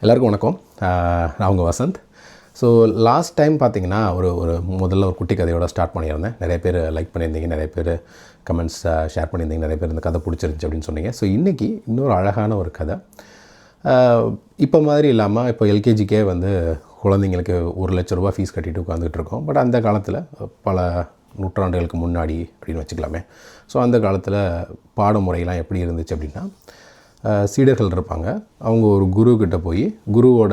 எல்லாருக்கும் வணக்கம். நான் உங்கள் வசந்த். ஸோ லாஸ்ட் டைம் பார்த்தீங்கன்னா முதல்ல ஒரு குட்டி கதையோட ஸ்டார்ட் பண்ணியிருந்தேன். நிறைய பேர் லைக் பண்ணியிருந்தீங்க, நிறைய பேர் கமெண்ட்ஸ் ஷேர் பண்ணியிருந்தீங்க, நிறைய பேர் இந்த கதை பிடிச்சிருந்துச்சி அப்படின்னு சொன்னீங்க. ஸோ இன்றைக்கி இன்னொரு அழகான ஒரு கதை. இப்போ மாதிரி இல்லாமல் இப்போ எல்கேஜிக்கே குழந்தைங்களுக்கு ₹1,00,000 ஃபீஸ் கட்டிட்டு உட்காந்துட்டு இருக்கோம். பட் அந்த காலத்தில் பல நூற்றாண்டுகளுக்கு முன்னாடி அப்படின்னு வச்சுக்கலாமே. ஸோ அந்த காலத்தில் பாடமுறையெல்லாம் எப்படி இருந்துச்சு அப்படின்னா, சீடர்கள் இருப்பாங்க. அவங்க ஒரு குருக்கிட்ட போய் குருவோட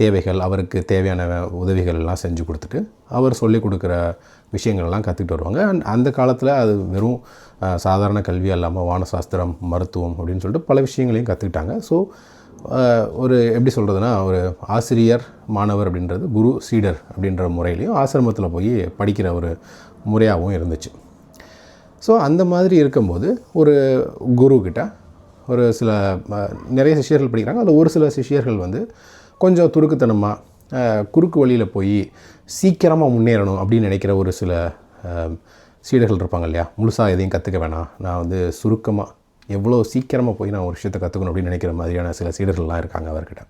தேவைகள், அவருக்கு தேவையான உதவிகள் எல்லாம் செஞ்சு கொடுத்துட்டு அவர் சொல்லிக் கொடுக்குற விஷயங்கள்லாம் கற்றுக்கிட்டு வருவாங்க. அந்த காலத்தில் அது வெறும் சாதாரண கல்வி இல்லாமல் வானசாஸ்திரம், மருத்துவம் அப்படின்னு சொல்லிட்டு பல விஷயங்களையும் கற்றுக்கிட்டாங்க. ஸோ ஒரு எப்படி சொல்கிறதுனா, ஒரு ஆசிரியர் மாணவர் அப்படின்றது குரு சீடர் அப்படின்ற முறையிலையும் ஆசிரமத்தில் போய் படிக்கிற ஒரு முறையாகவும் இருந்துச்சு. ஸோ அந்த மாதிரி இருக்கும்போது ஒரு குருக்கிட்ட ஒரு சில நிறைய சிஷ்யர்கள் படிக்கிறாங்க. அதில் ஒரு சில சிஷ்யர்கள் கொஞ்சம் துருக்குத்தனமாக குறுக்கு வழியில் போய் சீக்கிரமாக முன்னேறணும் அப்படின்னு நினைக்கிற ஒரு சில சீடர்கள் இருப்பாங்க இல்லையா. முழுசாக எதையும் கற்றுக்க வேணாம், நான் சுருக்கமாக எவ்வளோ சீக்கிரமாக போய் நான் ஒரு விஷயத்தை கற்றுக்கணும் அப்படின்னு நினைக்கிற மாதிரியான சில சீடர்கள்லாம் இருக்காங்க அவர்கிட்ட.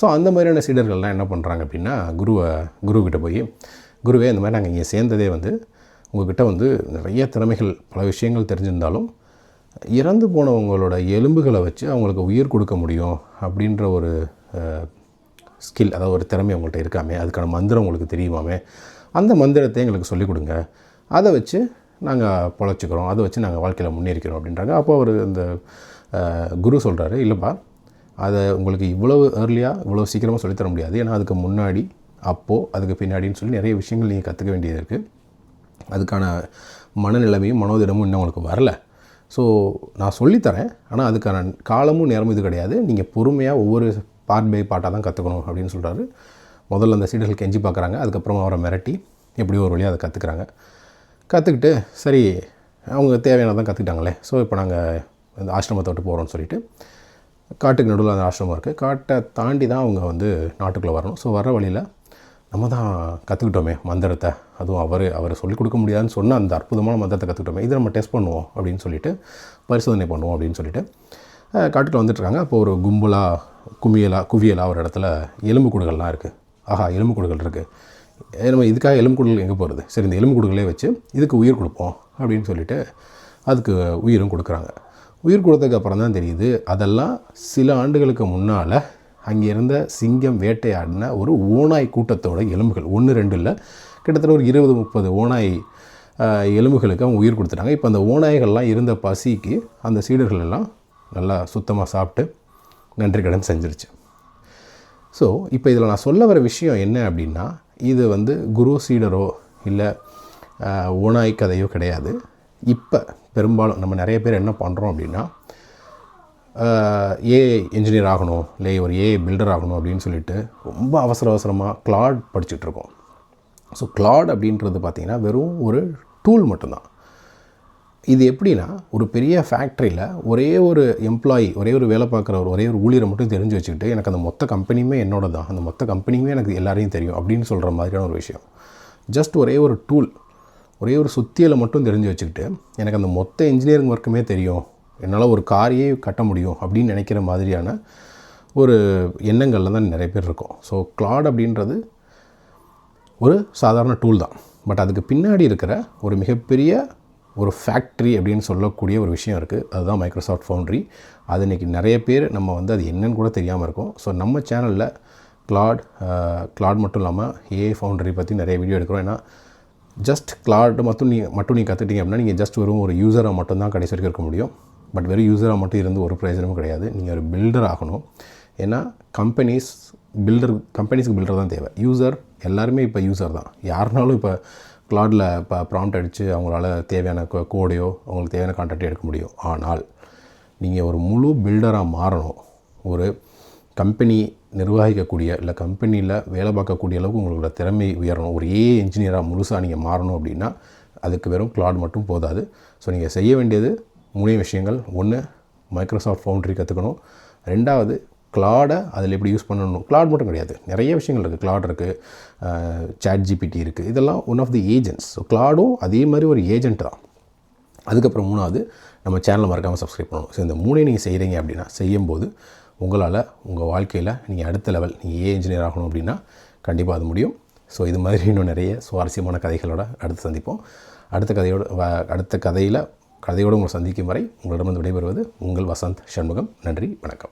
ஸோ அந்த மாதிரியான சீடர்கள்லாம் என்ன பண்ணுறாங்க அப்படின்னா, குருக்கிட்ட போய், குருவே இந்த மாதிரி நாங்கள் இங்கே சேர்ந்ததே உங்கள்கிட்ட நிறைய திறமைகள், பல விஷயங்கள் தெரிஞ்சிருந்தாலும் இறந்து போனவங்களோட எலும்புகளை வச்சு அவங்களுக்கு உயிர் கொடுக்க முடியும் அப்படின்ற ஒரு ஸ்கில், அதாவது ஒரு திறமை உங்கள்கிட்ட இருக்காமே, அதுக்கான மந்திரம் உங்களுக்கு தெரியுமாமே, அந்த மந்திரத்தை எங்களுக்கு சொல்லிக் கொடுங்க, அதை வச்சு நாங்கள் பொழைச்சிக்கிறோம், அதை வச்சு நாங்கள் வாழ்க்கையில் முன்னேறிக்கிறோம் அப்படின்றாங்க. அப்போ அவர் அந்த குரு சொல்கிறாரு, இல்லைப்பா, அதை உங்களுக்கு இவ்வளவு ஏர்லியாக இவ்வளோ சீக்கிரமாக சொல்லித்தர முடியாது. ஏன்னா அதுக்கு முன்னாடி, அப்போது, அதுக்கு பின்னாடின்னு சொல்லி நிறைய விஷயங்கள் நீங்கள் கற்றுக்க வேண்டியது இருக்குது. அதுக்கான மனநிலைமையும் மனோதிடமும் இன்னும் உங்களுக்கு வரலை. ஸோ நான் சொல்லித்தரேன், ஆனால் அதுக்கான காலமும் நேரமும் இது கிடையாது. நீங்கள் பொறுமையாக ஒவ்வொரு பார்ட் பை பார்ட்டாக தான் கற்றுக்கணும் அப்படின்னு சொல்கிறாரு. முதல்ல அந்த சீடர்கள் கெஞ்சி பார்க்குறாங்க. அதுக்கப்புறம் அவரை மிரட்டி எப்படியோ ஒரு வழியாக அதை கற்றுக்கிட்டு சரி அவங்க தேவையானதான் கற்றுக்கிட்டாங்களே, ஸோ இப்போ நாங்கள் இந்த ஆசிரமத்தை விட்டு போகிறோம்னு சொல்லிவிட்டு காட்டுக்கு நடுவில் அந்த ஆசிரமம் இருக்குது. காட்டை தாண்டி தான் அவங்க நாட்டுக்குள்ளே வரணும். ஸோ வர வழியில் நம்ம தான் கற்றுக்கிட்டோமே மந்திரத்தை, அதுவும் அவர் சொல்லிக் கொடுக்க முடியாதுன்னு சொன்ன அந்த அற்புதமான மந்திரத்தை கற்றுக்கிட்டோமே, இதை நம்ம டெஸ்ட் பண்ணுவோம் அப்படின்னு சொல்லிட்டு பரிசோதனை பண்ணுவோம் அப்படின்னு சொல்லிட்டு காட்டுக்குள்ள வந்துட்டுருக்காங்க. அப்போ ஒரு குவியலாக ஒரு இடத்துல எலும்புக்கூடுகள்லாம் இருக்குது. ஆஹா, எலும்புக்கூடுகள் இருக்குது, நம்ம இதுக்காக எலும்புக்கூடுகள் எங்கே போகிறது, சரி இந்த எலும்புக்கூடுகளே வச்சு இதுக்கு உயிர் கொடுப்போம் அப்படின்னு சொல்லிட்டு அதுக்கு உயிரும் கொடுக்குறாங்க. உயிர் கொடுத்ததுக்கு அப்புறம் தான் தெரியுது, அதெல்லாம் சில ஆண்டுகளுக்கு முன்னால் அங்கே இருந்த சிங்கம் வேட்டையாடின ஒரு ஓநாய் கூட்டத்தோட எலும்புகள். 1-2 இல்லை, கிட்டத்தட்ட ஒரு 20-30 ஓநாய் எலும்புகளுக்கு அவங்க உயிர் கொடுத்துட்டாங்க. இப்போ அந்த ஓநாய்கள்லாம் இருந்த பசிக்கு அந்த சீடர்கள் எல்லாம் நல்லா சுத்தமாக சாப்பிட்டு நன்றி கடன் செஞ்சிருச்சு. ஸோ இப்போ இதில் நான் சொல்ல வர விஷயம் என்ன அப்படின்னா, இது குரு சீடரோ இல்லை ஓநாய் கதையோ கிடையாது. இப்போ பெரும்பாலும் நம்ம நிறைய பேர் என்ன பண்ணுறோம் அப்படின்னா, ஏஐ இன்ஜினியர் ஆகணும், இல்லை ஒரு ஏஐ பில்டர் ஆகணும் அப்படின்னு சொல்லிட்டு ரொம்ப அவசரமாக கிளாட் படிச்சுட்ருக்கோம். ஸோ கிளாட் அப்படின்றது பார்த்திங்கன்னா வெறும் ஒரு டூல் மட்டும்தான். இது எப்படின்னா, ஒரு பெரிய ஃபேக்ட்ரியில் ஒரே ஒரு எம்ப்ளாயி, ஒரே ஒரு வேலை பார்க்குறவர், ஒரே ஒரு ஊழியரை மட்டும் தெரிஞ்சு வச்சுக்கிட்டு எனக்கு அந்த மொத்த கம்பெனியுமே என்னோட தான், அந்த மொத்த கம்பெனியுமே எனக்கு எல்லாரையும் தெரியும் அப்படின்னு சொல்கிற மாதிரியான ஒரு விஷயம். ஜஸ்ட் ஒரே ஒரு டூல், ஒரே ஒரு சுத்தியலை மட்டும் தெரிஞ்சு வச்சுக்கிட்டு எனக்கு அந்த மொத்த இன்ஜினியரிங் ஒர்க்குமே தெரியும், என்னால் ஒரு காரையே கட்ட முடியும் அப்படின்னு நினைக்கிற மாதிரியான ஒரு எண்ணங்களில் தான் நிறைய பேர் இருக்கும். ஸோ கிளாட் அப்படின்றது ஒரு சாதாரண டூல் தான். பட் அதுக்கு பின்னாடி இருக்கிற ஒரு மிகப்பெரிய ஒரு ஃபேக்ட்ரி அப்படின்னு சொல்லக்கூடிய ஒரு விஷயம் இருக்குது. அதுதான் மைக்ரோசாஃப்ட் ஃபவுண்ட்ரி. அது இன்றைக்கி நிறைய பேர் நம்ம அது என்னன்னு கூட தெரியாமல் இருக்கும். ஸோ நம்ம சேனலில் கிளாட் மட்டும் இல்லாமல் ஏஐ ஃபவுண்ட்ரி பற்றி நிறைய வீடியோ எடுக்கிறோம். ஏன்னா ஜஸ்ட் கிளாட் மட்டும் நீங்கள் கற்றுட்டீங்க அப்படின்னா நீங்கள் ஜஸ்ட் வெறும் ஒரு யூஸராக மட்டும்தான் கடைசி வரைக்கும் இருக்க முடியும். பட் வெறும் யூஸராக மட்டும் இருந்து ஒரு பிரயோஜனமும் கிடையாது. நீங்கள் ஒரு பில்டர் ஆகணும். ஏன்னா கம்பெனிஸ்க்கு பில்டர் தான் தேவை. யூஸர் எல்லாருமே இப்போ யூஸர் தான். யாருனாலும் இப்போ கிளாடில் இப்போ ப்ராம்ப்ட் அடித்து அவங்களால தேவையான கோடையோ அவங்களுக்கு தேவையான கான்டெக்டோ எடுக்க முடியும். ஆனால் நீங்கள் ஒரு முழு பில்டராக மாறணும், ஒரு கம்பெனி நிர்வகிக்கக்கூடிய இல்லை கம்பெனியில் வேலை பார்க்கக்கூடிய அளவுக்கு உங்களோட திறமை உயரணும், ஒரு ஏஐ இன்ஜினியராக முழுசாக நீங்கள் மாறணும் அப்படின்னா அதுக்கு வெறும் கிளாட் மட்டும் போதாது. ஸோ நீங்கள் செய்ய வேண்டியது 3 விஷயங்கள். 1, மைக்ரோசாஃப்ட் ஃபவுண்ட்ரி கற்றுக்கணும். 2வது, கிளாடை அதில் எப்படி யூஸ் பண்ணணும். கிளாட் மட்டும் கிடையாது, நிறைய விஷயங்கள் இருக்குது. கிளாட் இருக்குது, ChatGPT இருக்குது, இதெல்லாம் one of the agents. So கிளாடும் அதே மாதிரி ஒரு ஏஜென்ட் தான். அதுக்கப்புறம் 3வது, நம்ம சேனலை மறக்காமல் சப்ஸ்கிரைப் பண்ணணும். ஸோ இந்த 3 நீங்கள் செய்கிறீங்க அப்படின்னா, செய்யும்போது உங்களால் உங்கள் வாழ்க்கையில் நீங்கள் அடுத்த லெவல் நீங்கள் ஏஐ இன்ஜினியர் ஆகணும் அப்படின்னா கண்டிப்பாக அது முடியும். ஸோ இது மாதிரி இன்னும் நிறைய சுவாரஸ்யமான கதைகளோடு அடுத்து சந்திப்போம். அடுத்த கதையோடு உங்களை சந்திக்கும் வரை உங்களிடமிருந்து விடைபெறுவது உங்கள் வசந்த் சண்முகம். நன்றி, வணக்கம்.